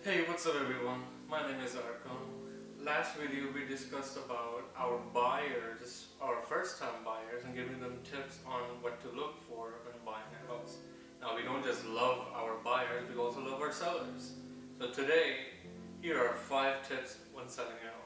Hey, what's up everyone? My name is Arkham. Last video we discussed about our buyers, our first time buyers, and giving them tips on what to look for when buying a house. Now we don't just love our buyers, we also love our sellers. So today, here are 5 tips when selling your home.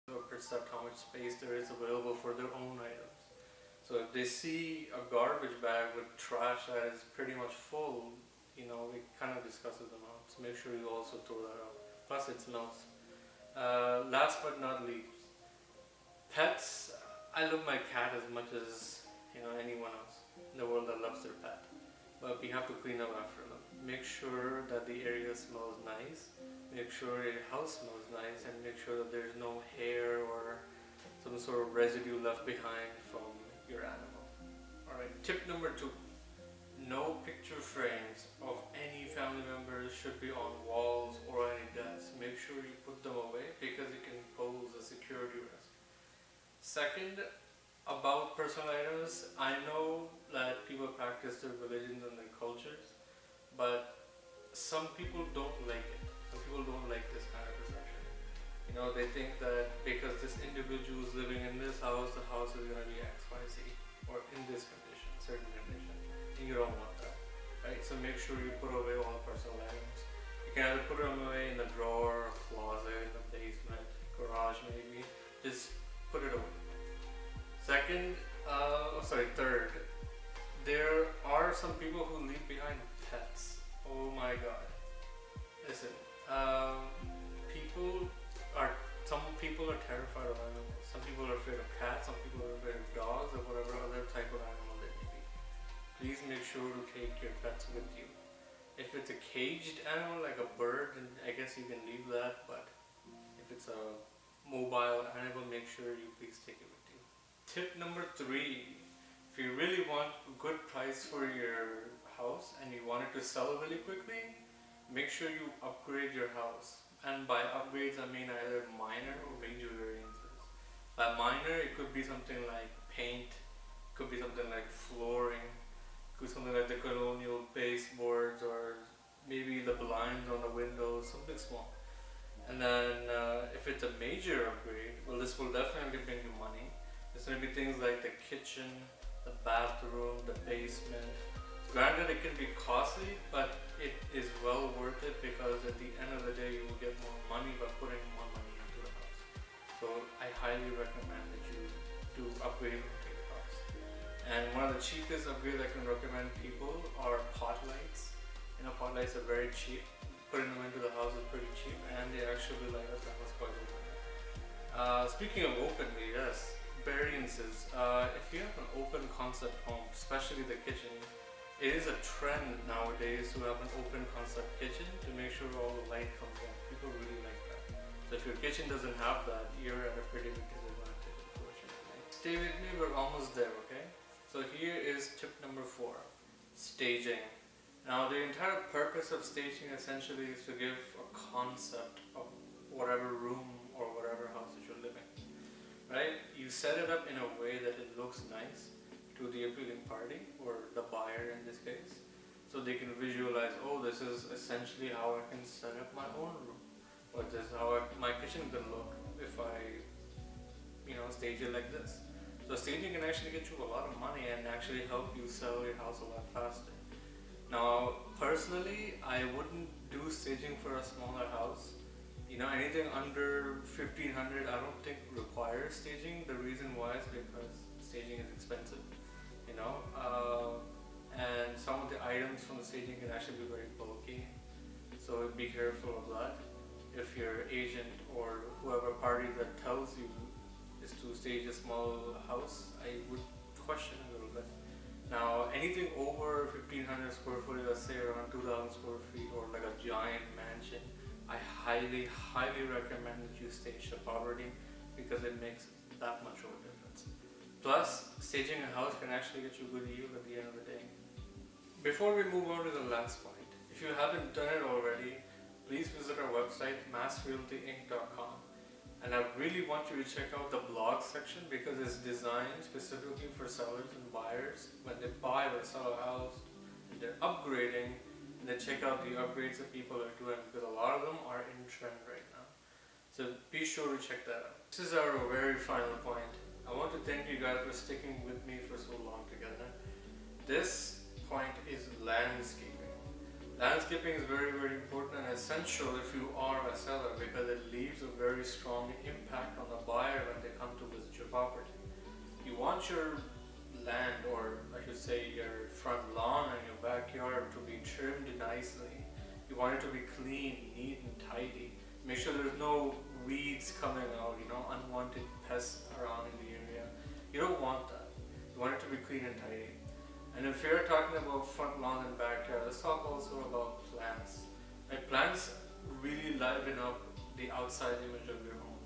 To percept how much space there is available for their own items. So if they see a garbage bag with trash that is pretty much full, it kind of discusses them out. So make sure you also throw that out. Plus, it smells. Last but not least, pets. I love my cat as much as anyone else in the world that loves their pet. But we have to clean up after them. Make sure that the area smells nice. Make sure your house smells nice, and make sure that there's no hair or some sort of residue left behind from your animal. Alright, tip number 2. No picture frames of any family members should be on walls or any desks. Make sure you put them away because it can pose a security risk. Second, about personal items, I know that people practice their religions and their cultures, but some people don't like it. Some people don't like this kind of perception. They think that because this individual is living in this house, the house is going to be XYZ, or in this condition, certain condition. And you don't want that, right? So make sure you put away all personal items. You can either put them away in the drawer, or closet, in the basement, garage maybe. Just put it away. Third, there are some people who leave behind pets. Oh my god. Listen, people are some people are terrified of animals. Some people are afraid of cats. Some people are afraid of dogs or whatever other type of animal they may be. Please make sure to take your pets with you. If it's a caged animal like a bird, then I guess you can leave that. But if it's a mobile animal, make sure you please take it with you. Tip number 3: if you really want a good price for your house and you want it to sell really quickly, make sure you upgrade your house. And by upgrades, I mean either minor or major variances. By minor, it could be something like paint, could be something like flooring, could be something like the colonial baseboards, or maybe the blinds on the windows, something small. And then if it's a major upgrade, well, this will definitely bring you money. It's going to be things like the kitchen, the bathroom, the basement. Granted, it can be costly, but it is well worth it because at the end of the day, you will get more money by putting more money into the house. So I highly recommend that you do upgrade into your house. And one of the cheapest upgrades I can recommend people are pot lights. Pot lights are very cheap. Putting them into the house is pretty cheap, and they actually light up the house quite well. Speaking of openly, yes, variances, if you have an open concept home, especially the kitchen, it is a trend nowadays to have an open concept kitchen to make sure all the light comes in. People really like that. So if your kitchen doesn't have that, you're at a pretty big disadvantage, unfortunately. Stay with me, we're almost there, okay? So here is tip number 4, staging. Now the entire purpose of staging essentially is to give a concept of whatever room or whatever house that you're living, right? You set it up in a way that it looks nice to the appealing party or the buyer in this case, so they can visualize, oh, this is essentially how I can set up my own room, or this is how my kitchen can look if I stage it like this. So staging can actually get you a lot of money and actually help you sell your house a lot faster. Now personally, I wouldn't do staging for a smaller house. Anything under 1500 I don't think requires staging. The reason why is because staging is expensive, and some of the items from the staging can actually be very bulky, so be careful of that. If your agent or whoever party that tells you is to stage a small house, I would question a little bit. Now anything over 1500 square foot, let's say around 2000 square feet, or like a giant mansion, I highly recommend that you stage the property because it makes that much of a difference. Plus, staging a house can actually get you a good yield at the end of the day. Before we move on to the last point, if you haven't done it already, please visit our website massrealtyinc.com, and I really want you to check out the blog section because it's designed specifically for sellers and buyers when they buy or sell a house and they're upgrading, and they check out the upgrades that people are doing because a lot of them are in trend right now. So be sure to check that out. This is our very final point. I want to thank you guys for sticking with me for so long together. This point is landscaping. Landscaping is very important and essential if you are a seller because it leaves a very strong impact on the buyer when they come to visit your property. You want your land, or I should say your front lawn and your backyard, to be trimmed nicely. You want it to be clean, neat and tidy. Make sure there's no weeds coming out, unwanted pests around in the area. You don't want that. You want it to be clean and tidy. And if you're talking about front lawn and backyard, let's talk also about plants. Plants really liven up the outside image of your home.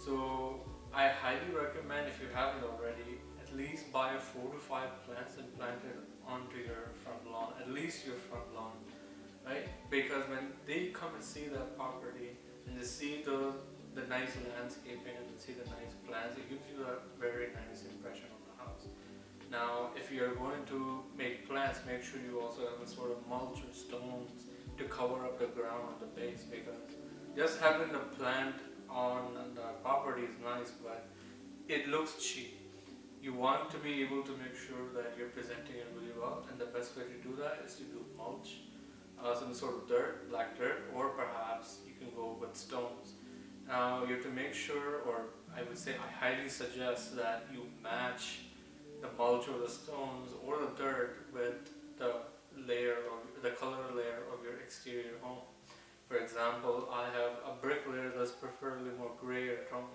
So I highly recommend, if you haven't already, at least buy 4 to 5 plants and plant it onto your front lawn, at least your front lawn, right? Because when they come and see that property and they see the nice landscaping and they see the nice plants, it gives you a very nice impression on the house. Now, if you're going to make plants, make sure you also have a sort of mulch or stones to cover up the ground on the base, because just having the plant on the property is nice, but it looks cheap. You want to be able to make sure that you're presenting it really well, and the best way to do that is to do mulch, some sort of dirt, black dirt, or perhaps you can go with stones. Now you have to make sure, or I would say I highly suggest that you match the mulch or the stones or the dirt with the color layer of your exterior home. For example, I have a brick layer that's preferably more gray or tone.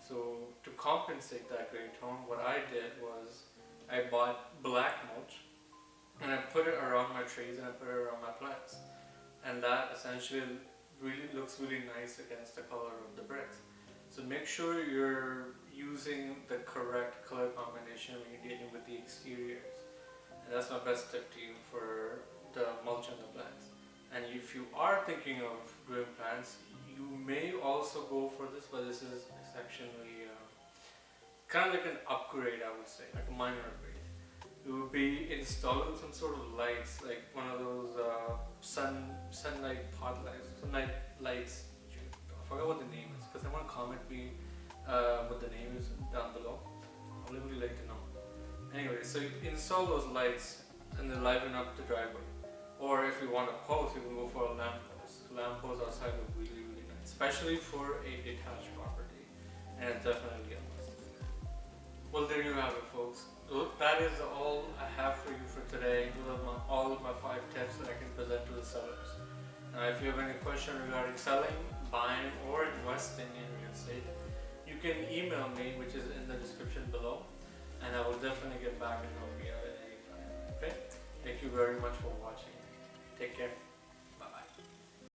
So to compensate that gray tone, what I did was I bought black mulch and I put it around my trees and I put it around my plants. And that essentially really looks really nice against the color of the bricks. So make sure you're using the correct color combination when you're dealing with the exteriors. And that's my best tip to you for the mulch and the plants. And if you are thinking of doing plants, you may also go for this, but this is exceptionally kind of like an upgrade, I would say, like a minor upgrade. It would be installing some sort of lights, like one of those sunlight pot lights, sunlight lights. I forgot what the name is, because someone comment me what the name is down below. I would really like to know. Anyway, so you install those lights and they liven up the driveway. Or if you want a post, you can go for a lamp post. Lamp posts outside look really nice, especially for a detached property, and it's definitely a must. Well, there you have it, folks. That is all I have for you for today. Those are all of my 5 tips that I can present to the sellers. Now, if you have any question regarding selling, buying, or investing in real estate, you can email me, which is in the description below, and I will definitely get back and help you out at any time. Okay? Thank you very much for watching. Take care.